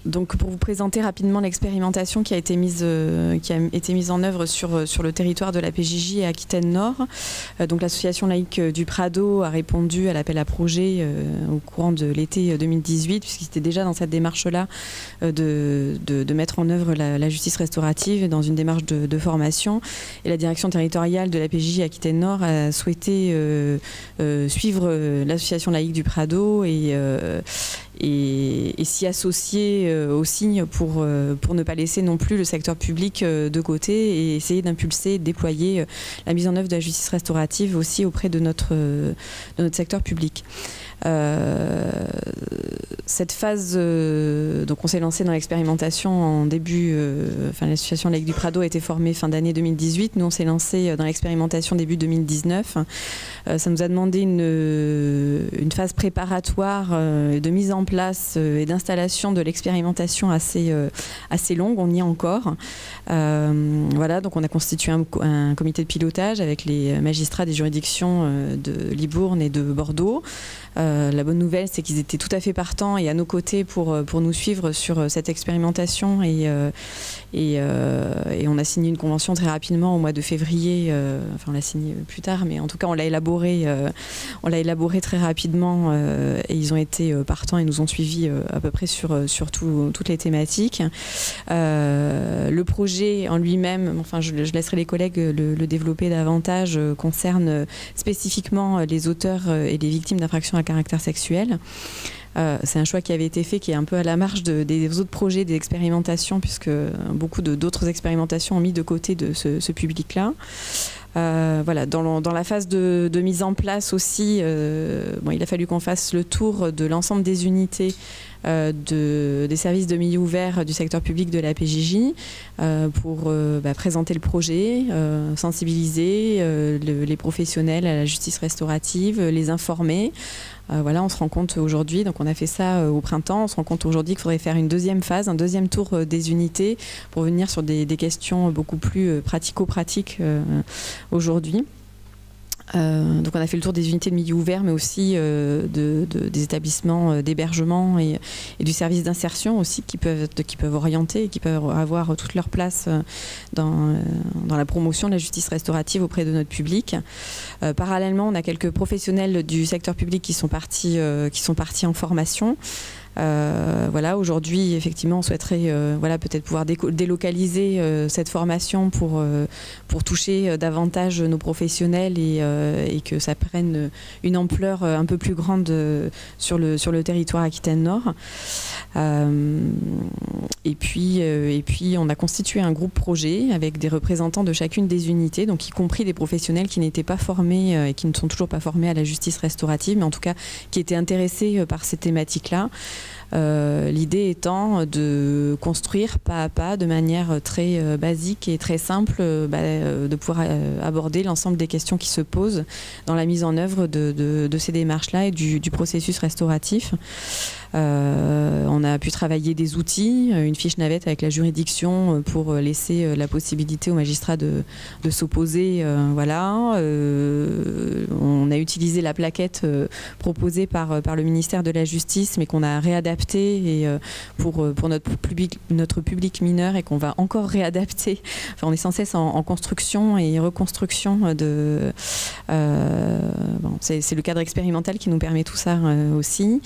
Donc pour vous présenter rapidement l'expérimentation qui a été mise en œuvre sur le territoire de la PJJ et Aquitaine Nord. Donc l'association laïque du Prado a répondu à l'appel à projet au courant de l'été 2018, puisqu'il était déjà dans cette démarche-là de mettre en œuvre la justice restaurative dans une démarche de formation. Et la direction territoriale de la PJJ Aquitaine Nord a souhaité suivre l'association laïque du Prado et s'y associer aussi pour ne pas laisser non plus le secteur public de côté et essayer d'impulser, de déployer la mise en œuvre de la justice restaurative aussi auprès de notre secteur public. Cette phase, donc on s'est lancé dans l'expérimentation en début, l'association laïque du Prado a été formée fin d'année 2018, nous on s'est lancé dans l'expérimentation début 2019. Ça nous a demandé une phase préparatoire de mise en place et d'installation de l'expérimentation assez longue, on y est encore. Voilà, donc on a constitué un comité de pilotage avec les magistrats des juridictions de Libourne et de Bordeaux. La bonne nouvelle, c'est qu'ils étaient tout à fait partants et à nos côtés pour nous suivre sur cette expérimentation et on a signé une convention très rapidement au mois de février. On l'a signée plus tard, mais en tout cas on l'a élaborée très rapidement et ils ont été partants et nous ont suivis à peu près sur toutes les thématiques. Le projet en lui-même, je laisserai les collègues le développer davantage, concerne spécifiquement les auteurs et les victimes d'infractions à caractère sexuel. C'est un choix qui avait été fait, qui est un peu à la marge des autres projets, des expérimentations, puisque beaucoup d'autres expérimentations ont mis de côté de ce public-là. Voilà, dans la phase de mise en place aussi, il a fallu qu'on fasse le tour de l'ensemble des unités des services de milieu ouvert du secteur public de la PJJ pour présenter le projet, sensibiliser les professionnels à la justice restaurative, les informer. Voilà, on se rend compte aujourd'hui, donc on a fait ça au printemps, on se rend compte aujourd'hui qu'il faudrait faire une deuxième phase, un deuxième tour des unités pour venir sur des questions beaucoup plus pratico-pratiques aujourd'hui. Donc on a fait le tour des unités de milieu ouvert, mais aussi des établissements d'hébergement et du service d'insertion aussi qui peuvent orienter et qui peuvent avoir toute leur place dans la promotion de la justice restaurative auprès de notre public. Parallèlement, on a quelques professionnels du secteur public qui sont partis en formation. Voilà, aujourd'hui, effectivement, on souhaiterait peut-être pouvoir délocaliser cette formation pour toucher davantage nos professionnels et que ça prenne une ampleur un peu plus grande sur le territoire Aquitaine Nord. Et puis, on a constitué un groupe projet avec des représentants de chacune des unités, donc y compris des professionnels qui n'étaient pas formés et qui ne sont toujours pas formés à la justice restaurative, mais en tout cas qui étaient intéressés par ces thématiques-là. L'idée étant de construire pas à pas, de manière très basique et très simple, de pouvoir aborder l'ensemble des questions qui se posent dans la mise en œuvre de ces démarches-là et du processus restauratif. On a pu travailler des outils, une fiche navette avec la juridiction pour laisser la possibilité aux magistrats de s'opposer. Voilà. On a utilisé la plaquette proposée par le ministère de la Justice, mais qu'on a réadaptée pour notre public mineur et qu'on va encore réadapter. Enfin, on est sans cesse en construction et reconstruction c'est le cadre expérimental qui nous permet tout ça aussi.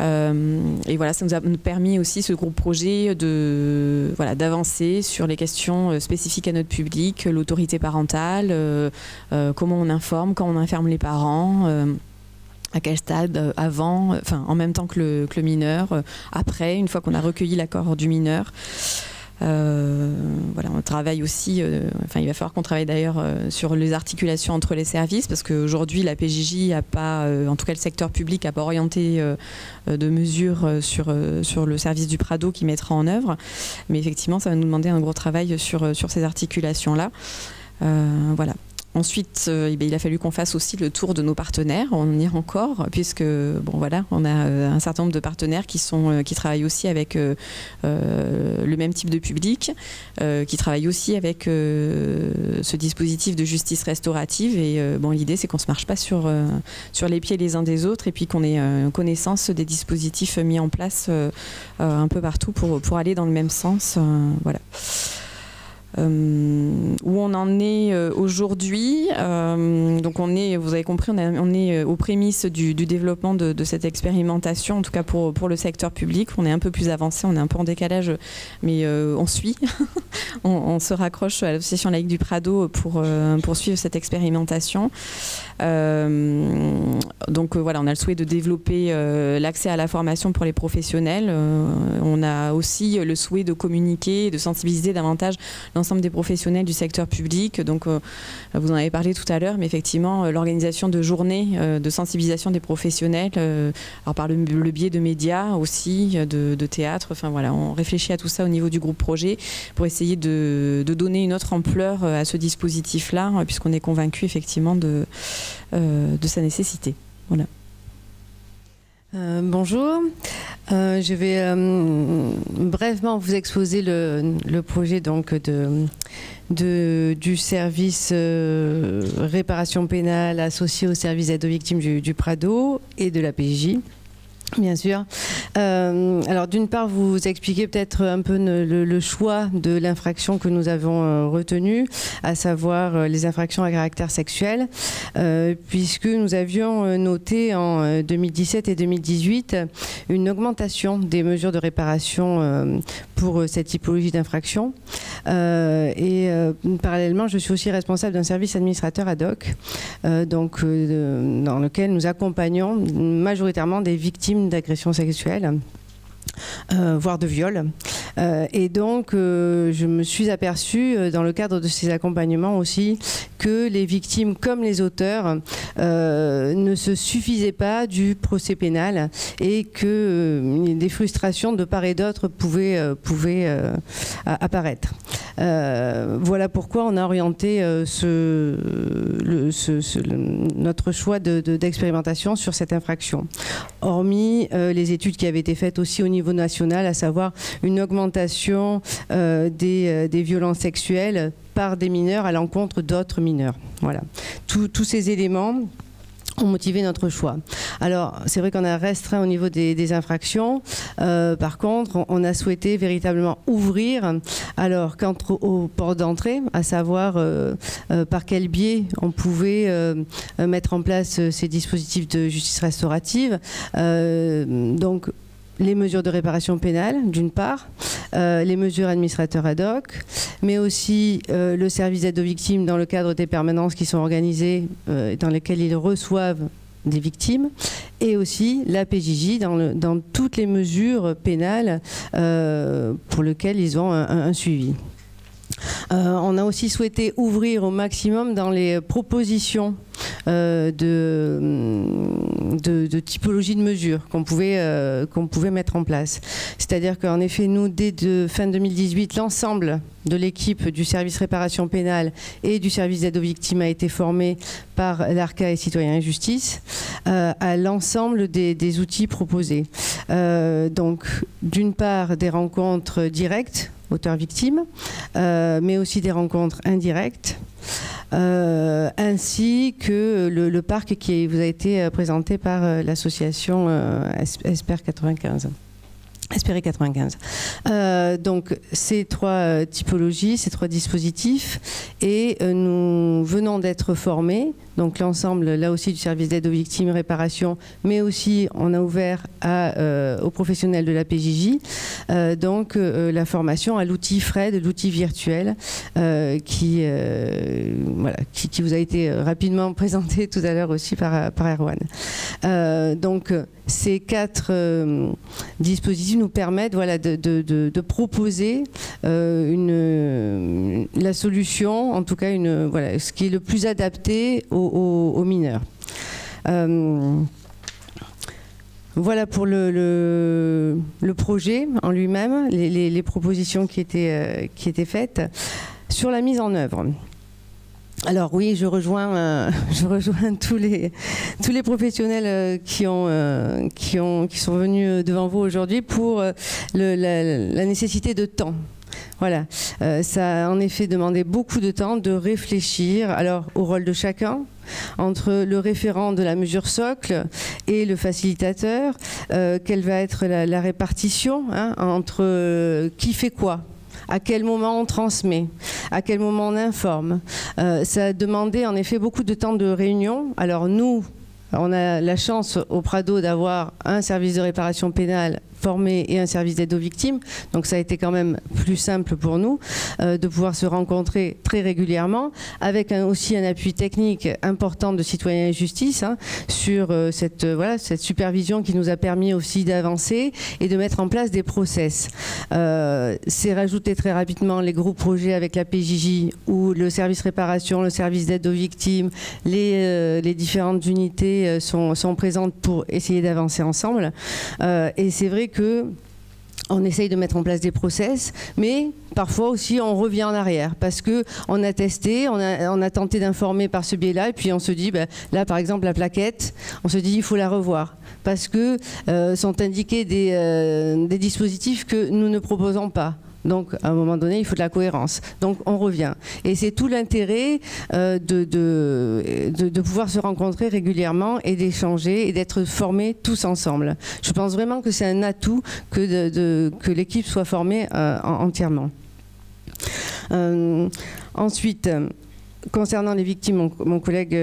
Et voilà, ça nous a permis aussi, ce groupe projet, d'avancer sur les questions spécifiques à notre public, l'autorité parentale, comment on informe, quand on informe les parents, à quel stade, avant, en même temps que le mineur, après, une fois qu'on a recueilli l'accord du mineur. Voilà, on travaille aussi, il va falloir qu'on travaille d'ailleurs sur les articulations entre les services, parce qu'aujourd'hui la PJJ n'a pas, en tout cas le secteur public n'a pas orienté de mesures sur le service du Prado qui mettra en œuvre, mais effectivement ça va nous demander un gros travail sur ces articulations-là. Voilà. Ensuite, il a fallu qu'on fasse aussi le tour de nos partenaires, on y est encore, puisque bon, voilà, on a un certain nombre de partenaires qui travaillent aussi avec le même type de public, qui travaillent aussi avec ce dispositif de justice restaurative. Et bon, l'idée, c'est qu'on ne se marche pas sur les pieds les uns des autres, et puis qu'on ait connaissance des dispositifs mis en place un peu partout pour aller dans le même sens. Voilà. Où on en est aujourd'hui. Donc vous avez compris, on est aux prémices du développement de cette expérimentation, en tout cas pour le secteur public. On est un peu plus avancé, on est un peu en décalage, mais on suit. on se raccroche à l'association laïque du Prado pour suivre cette expérimentation. Donc voilà, on a le souhait de développer l'accès à la formation pour les professionnels. On a aussi le souhait de communiquer, de sensibiliser davantage l'ensemble des professionnels du secteur public. Donc vous en avez parlé tout à l'heure, mais effectivement l'organisation de journées de sensibilisation des professionnels, alors par le biais de médias aussi, de théâtre. Enfin voilà, on réfléchit à tout ça au niveau du groupe projet pour essayer de donner une autre ampleur à ce dispositif-là, puisqu'on est convaincu effectivement de sa nécessité. Voilà. Bonjour, je vais brièvement vous exposer le projet donc du service réparation pénale associé au service d'aide aux victimes du Prado et de la PJJ. Bien sûr. Alors d'une part, vous expliquez peut-être un peu le choix de l'infraction que nous avons retenue, à savoir les infractions à caractère sexuel, puisque nous avions noté en 2017 et 2018 une augmentation des mesures de réparation pour cette typologie d'infraction. Parallèlement, je suis aussi responsable d'un service administrateur ad hoc, dans lequel nous accompagnons majoritairement des victimes d'agressions sexuelles, voire de viol. Et donc, je me suis aperçue, dans le cadre de ces accompagnements aussi, que les victimes comme les auteurs ne se suffisaient pas du procès pénal et que des frustrations de part et d'autre pouvaient apparaître. Voilà pourquoi on a orienté notre choix d'expérimentation sur cette infraction. Hormis les études qui avaient été faites aussi au niveau national, à savoir une augmentation des violences sexuelles par des mineurs à l'encontre d'autres mineurs. Voilà. Tous ces éléments ont motivé notre choix. Alors, c'est vrai qu'on a restreint au niveau des infractions. Par contre, on a souhaité véritablement ouvrir, alors quant aux portes d'entrée, à savoir par quel biais on pouvait mettre en place ces dispositifs de justice restaurative. Donc, les mesures de réparation pénale, d'une part, les mesures administrateurs ad hoc, mais aussi le service d'aide aux victimes dans le cadre des permanences qui sont organisées, dans lesquelles ils reçoivent des victimes, et aussi la PJJ dans toutes les mesures pénales pour lesquelles ils ont un suivi. On a aussi souhaité ouvrir au maximum dans les propositions de typologie de mesures qu'on pouvait mettre en place. C'est-à-dire qu'en effet, nous, dès fin 2018, l'ensemble de l'équipe du service réparation pénale et du service d'aide aux victimes a été formé par l'ARCA et Citoyens et Justice à l'ensemble des outils proposés. Donc, d'une part, des rencontres directes, auteurs-victimes, mais aussi des rencontres indirectes, ainsi que le parc qui vous a été présenté par l'association Espérer 95. Donc ces trois typologies, ces trois dispositifs, et nous venons d'être formés, donc l'ensemble là aussi du service d'aide aux victimes, réparation, mais aussi on a ouvert aux professionnels de la PJJ la formation à l'outil FRED, l'outil virtuel qui vous a été rapidement présenté tout à l'heure aussi par Erwan. Donc ces quatre dispositifs nous permettent de proposer la solution, en tout cas ce qui est le plus adapté aux mineurs. Voilà pour le projet en lui-même, les propositions qui étaient faites. Sur la mise en œuvre. Alors oui, je rejoins tous les professionnels qui sont venus devant vous aujourd'hui pour la nécessité de temps. Voilà, ça a en effet demandé beaucoup de temps de réfléchir alors au rôle de chacun, entre le référent de la mesure socle et le facilitateur, quelle va être la répartition entre qui fait quoi. À quel moment on transmet, à quel moment on informe. Ça a demandé en effet beaucoup de temps de réunion. Alors nous, on a la chance au Prado d'avoir un service de réparation pénale formé et un service d'aide aux victimes, donc ça a été quand même plus simple pour nous de pouvoir se rencontrer très régulièrement, avec aussi un appui technique important de Citoyens et Justice sur cette supervision qui nous a permis aussi d'avancer et de mettre en place des process. C'est rajouté très rapidement les groupes projets avec la PJJ où le service réparation, le service d'aide aux victimes, les différentes unités sont présentes pour essayer d'avancer ensemble. Et c'est vrai que on essaye de mettre en place des process, mais parfois aussi on revient en arrière parce que on a testé, on a tenté d'informer par ce biais-là, et puis on se dit, là par exemple la plaquette, on se dit il faut la revoir parce que sont indiqués des dispositifs que nous ne proposons pas. Donc, à un moment donné, il faut de la cohérence. Donc, on revient. Et c'est tout l'intérêt de pouvoir se rencontrer régulièrement et d'échanger et d'être formés tous ensemble. Je pense vraiment que c'est un atout que l'équipe soit formée entièrement. Ensuite, concernant les victimes, mon collègue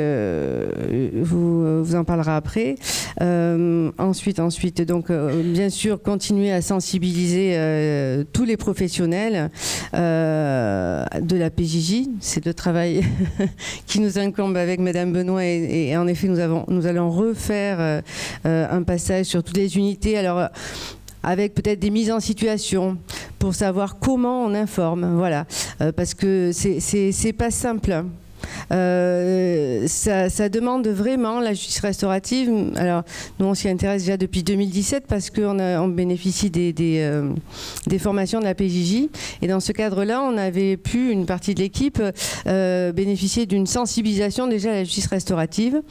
vous en parlera après. Ensuite, donc, bien sûr, continuer à sensibiliser tous les professionnels de la PJJ. C'est le travail qui nous incombe avec Madame Benoît. Et en effet, nous allons refaire un passage sur toutes les unités. Alors, avec peut-être des mises en situation pour savoir comment on informe, voilà, parce que c'est pas simple. Ça demande vraiment la justice restaurative. Alors, nous, on s'y intéresse déjà depuis 2017 parce qu'on bénéficie des formations de la PJJ. Et dans ce cadre-là, on avait pu, une partie de l'équipe, bénéficier d'une sensibilisation déjà à la justice restaurative.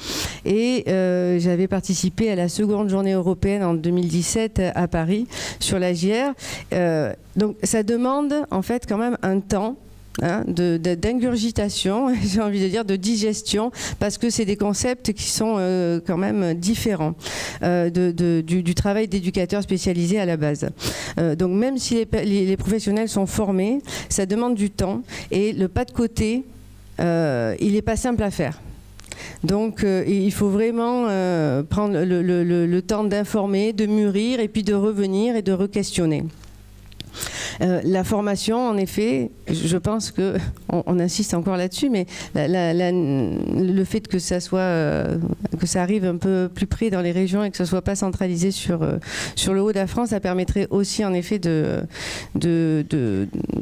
Et j'avais participé à la seconde journée européenne en 2017 à Paris sur la JR. Donc, ça demande en fait quand même un temps d'ingurgitation, j'ai envie de dire, de digestion, parce que c'est des concepts qui sont quand même différents du travail d'éducateur spécialisé à la base. Donc même si les professionnels sont formés, ça demande du temps et le pas de côté, il n'est pas simple à faire. Donc il faut vraiment prendre le temps d'informer, de mûrir et puis de revenir et de re-questionner. La formation, en effet, je pense que on insiste encore là-dessus, mais le fait que ça arrive un peu plus près dans les régions et que ce soit pas centralisé sur le haut de la France, ça permettrait aussi en effet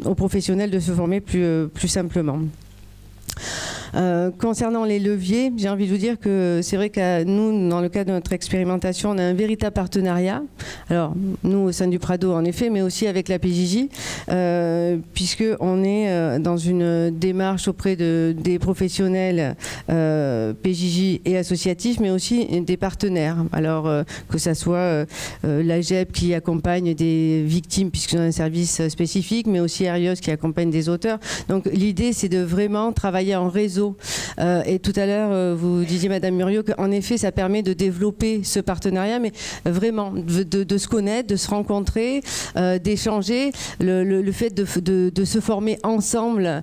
aux professionnels de se former plus simplement. Concernant les leviers, j'ai envie de vous dire que c'est vrai que nous, dans le cadre de notre expérimentation, on a un véritable partenariat. Alors, nous, au sein du Prado, en effet, mais aussi avec la PJJ, puisqu'on est dans une démarche auprès des professionnels PJJ et associatifs, mais aussi des partenaires. Alors, que ça soit l'AGEP qui accompagne des victimes, puisqu'ils ont un service spécifique, mais aussi Arios qui accompagne des auteurs. Donc, l'idée, c'est de vraiment travailler en réseau. Et tout à l'heure, vous disiez, Madame Muriot, qu'en effet, ça permet de développer ce partenariat, mais vraiment de se connaître, de se rencontrer, d'échanger. Le fait de se former ensemble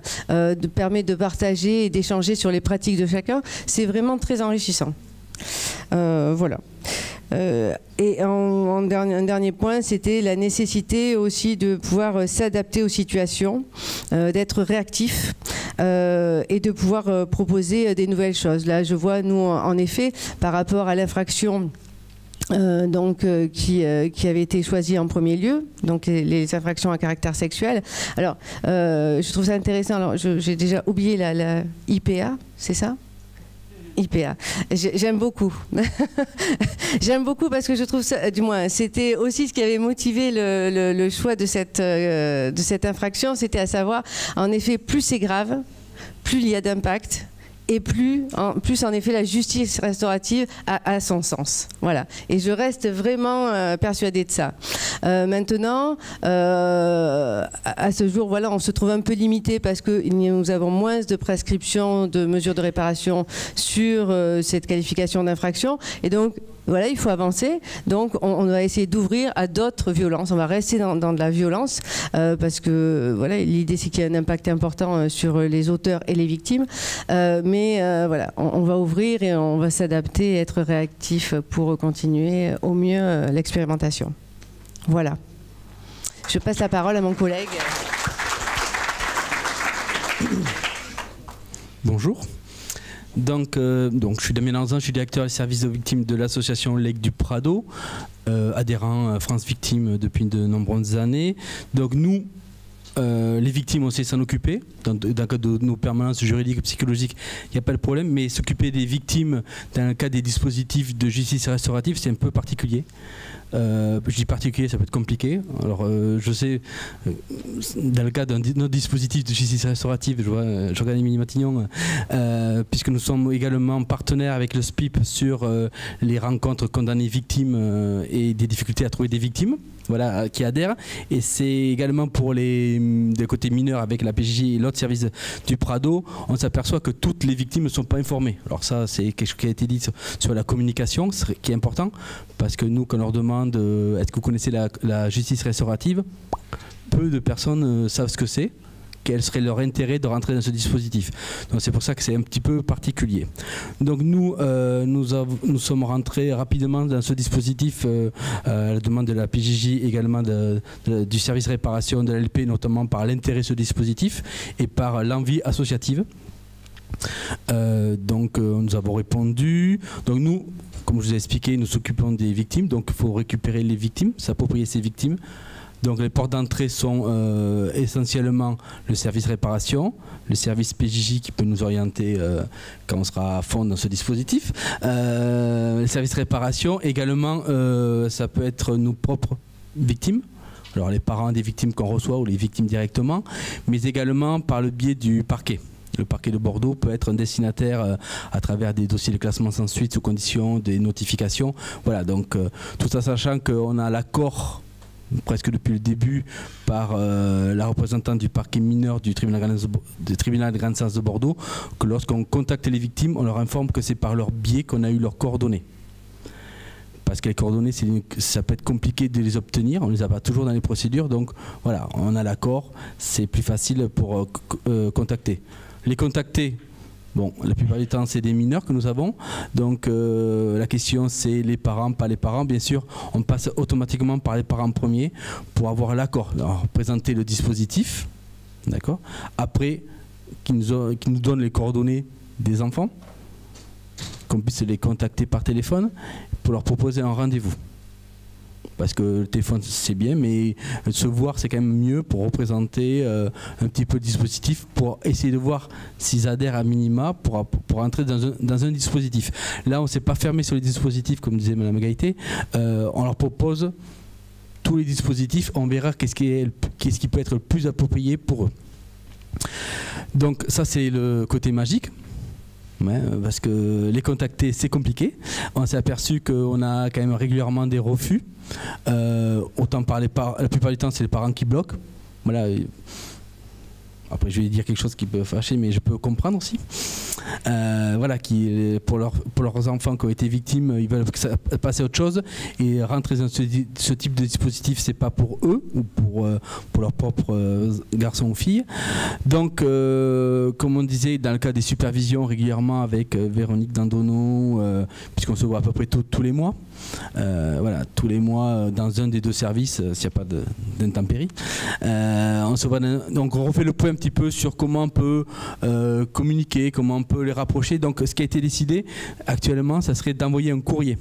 permet de partager et d'échanger sur les pratiques de chacun. C'est vraiment très enrichissant. Voilà. Et un dernier point, c'était la nécessité aussi de pouvoir s'adapter aux situations, d'être réactif et de pouvoir proposer des nouvelles choses. Là, je vois, nous, en effet, par rapport à l'infraction qui avait été choisie en premier lieu, donc les infractions à caractère sexuel. Alors, je trouve ça intéressant. Alors, j'ai déjà oublié la IPA, c'est ça ? IPA. J'aime beaucoup. J'aime beaucoup parce que je trouve ça, du moins, c'était aussi ce qui avait motivé le choix de cette infraction, c'était à savoir, en effet, plus c'est grave, plus il y a d'impact, et plus en effet la justice restaurative a son sens. Voilà. Et je reste vraiment persuadée de ça. Maintenant, à ce jour, voilà, on se trouve un peu limité parce que nous avons moins de prescriptions de mesures de réparation sur cette qualification d'infraction. Et donc, voilà, il faut avancer. Donc, on va essayer d'ouvrir à d'autres violences. On va rester dans de la violence parce que voilà, l'idée, c'est qu'il y a un impact important sur les auteurs et les victimes. Mais voilà, on va ouvrir et on va s'adapter et être réactif pour continuer au mieux l'expérimentation. Voilà. Je passe la parole à mon collègue. Bonjour. Donc, je suis Damien Lanzan, je suis directeur des services aux victimes de l'association Lake du Prado, adhérent à France Victimes depuis de nombreuses années. Donc nous, les victimes, on sait s'en occuper. Dans le cadre de nos permanences juridiques et psychologiques, il n'y a pas de problème. Mais s'occuper des victimes dans le cadre des dispositifs de justice restaurative, c'est un peu particulier. Je dis particulier, ça peut être compliqué. Alors, je sais, dans le cadre d'un autre dispositif de justice restaurative, je regarde Émilie Matignon, puisque nous sommes également partenaires avec le SPIP sur les rencontres condamnées victimes et des difficultés à trouver des victimes. Voilà, qui adhèrent. Et c'est également pour des côtés mineurs avec la PJJ et l'autre service du Prado, on s'aperçoit que toutes les victimes ne sont pas informées. Alors ça, c'est quelque chose qui a été dit sur la communication, qui est important, parce que nous, quand on leur demande est-ce que vous connaissez la justice restaurative, peu de personnes savent ce que c'est. Quel serait leur intérêt de rentrer dans ce dispositif. Donc c'est pour ça que c'est un petit peu particulier. Donc nous sommes rentrés rapidement dans ce dispositif à la demande de la PJJ, également du service réparation de l'LP, notamment par l'intérêt de ce dispositif et par l'envie associative. Nous avons répondu. Donc nous, comme je vous ai expliqué, nous nous occupons des victimes. Donc il faut récupérer les victimes, s'approprier ces victimes. Donc les portes d'entrée sont essentiellement le service réparation, le service PJJ qui peut nous orienter quand on sera à fond dans ce dispositif. Le service réparation, également, ça peut être nos propres victimes. Alors les parents des victimes qu'on reçoit ou les victimes directement, mais également par le biais du parquet. Le parquet de Bordeaux peut être un destinataire à travers des dossiers de classement sans suite, sous condition, des notifications. Voilà, donc tout ça sachant qu'on a l'accord presque depuis le début par la représentante du parquet mineur du tribunal de grande instance de Bordeaux, que lorsqu'on contacte les victimes, on leur informe que c'est par leur biais qu'on a eu leurs coordonnées. Parce que les coordonnées, ça peut être compliqué de les obtenir, on ne les a pas toujours dans les procédures, donc voilà, on a l'accord, c'est plus facile pour contacter. Les contacter, bon, la plupart du temps, c'est des mineurs que nous avons. Donc, la question, c'est les parents, pas les parents. Bien sûr, on passe automatiquement par les parents premiers pour avoir l'accord. Alors, présenter le dispositif, d'accord. Après, qui nous donnent les coordonnées des enfants, qu'on puisse les contacter par téléphone pour leur proposer un rendez-vous. Parce que le téléphone c'est bien, mais se voir c'est quand même mieux pour représenter un petit peu le dispositif, pour essayer de voir s'ils adhèrent à minima pour entrer dans un dispositif. Là on ne s'est pas fermé sur les dispositifs comme disait Mme Gaïté, on leur propose tous les dispositifs, on verra qu'est-ce qui peut être le plus approprié pour eux. Donc ça c'est le côté magique. Ouais, parce que les contacter c'est compliqué. On s'est aperçu qu'on a quand même régulièrement des refus. Autant par la plupart du temps c'est les parents qui bloquent. Voilà. Après je vais dire quelque chose qui peut fâcher, mais je peux comprendre aussi. Voilà, pour leurs enfants qui ont été victimes, ils veulent passer à autre chose et rentrer dans ce type de dispositif, c'est pas pour eux ou pour leurs propres garçons ou filles. Donc, comme on disait, dans le cas des supervisions régulièrement avec Véronique Dandonneau, puisqu'on se voit à peu près tous les mois. Voilà, tous les mois dans un des deux services, s'il n'y a pas d'intempéries. On se voit donc on refait le point un petit peu sur comment on peut communiquer, comment on peut les rapprocher. Donc ce qui a été décidé actuellement, ça serait d'envoyer un courrier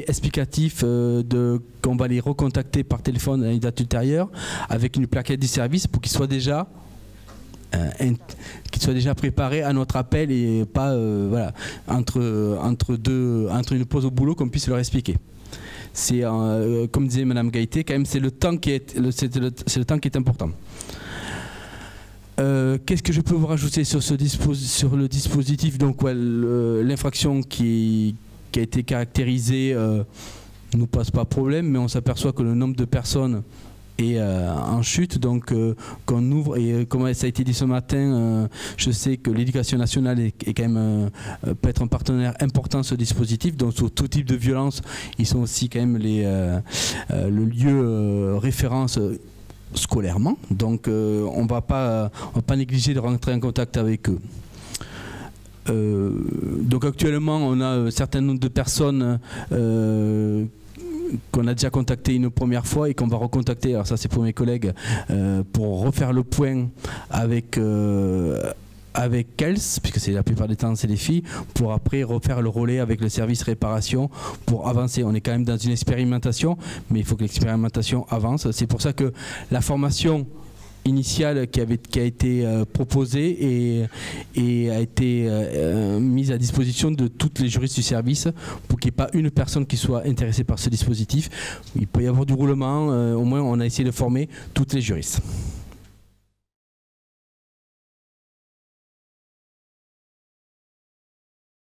explicatif qu'on va les recontacter par téléphone à une date ultérieure avec une plaquette du service pour qu'ils soient déjà préparés à notre appel et pas voilà, entre une pause au boulot qu'on puisse leur expliquer. C'est comme disait Mme Gaïté, quand même c'est le temps qui est important. Qu'est-ce que je peux vous rajouter sur le dispositif? Donc, ouais, l'infraction qui a été caractérisée nous pose pas problème, mais on s'aperçoit que le nombre de personnes est en chute, donc qu'on ouvre, et comme ça a été dit ce matin, je sais que l'éducation nationale est quand même peut être un partenaire important sur ce dispositif, donc sur tout type de violence, ils sont aussi quand même le lieu référence scolairement, donc on ne va pas négliger de rentrer en contact avec eux. Donc actuellement on a un certain nombre de personnes qu'on a déjà contacté une première fois et qu'on va recontacter, alors ça c'est pour mes collègues, pour refaire le point avec Kels, puisque c'est la plupart des temps c'est les filles, pour après refaire le relais avec le service réparation pour avancer. On est quand même dans une expérimentation, mais il faut que l'expérimentation avance. C'est pour ça que la formation initiale qui a été proposée et a été mise à disposition de toutes les juristes du service pour qu'il n'y ait pas une personne qui soit intéressée par ce dispositif. Il peut y avoir du roulement, au moins on a essayé de former toutes les juristes.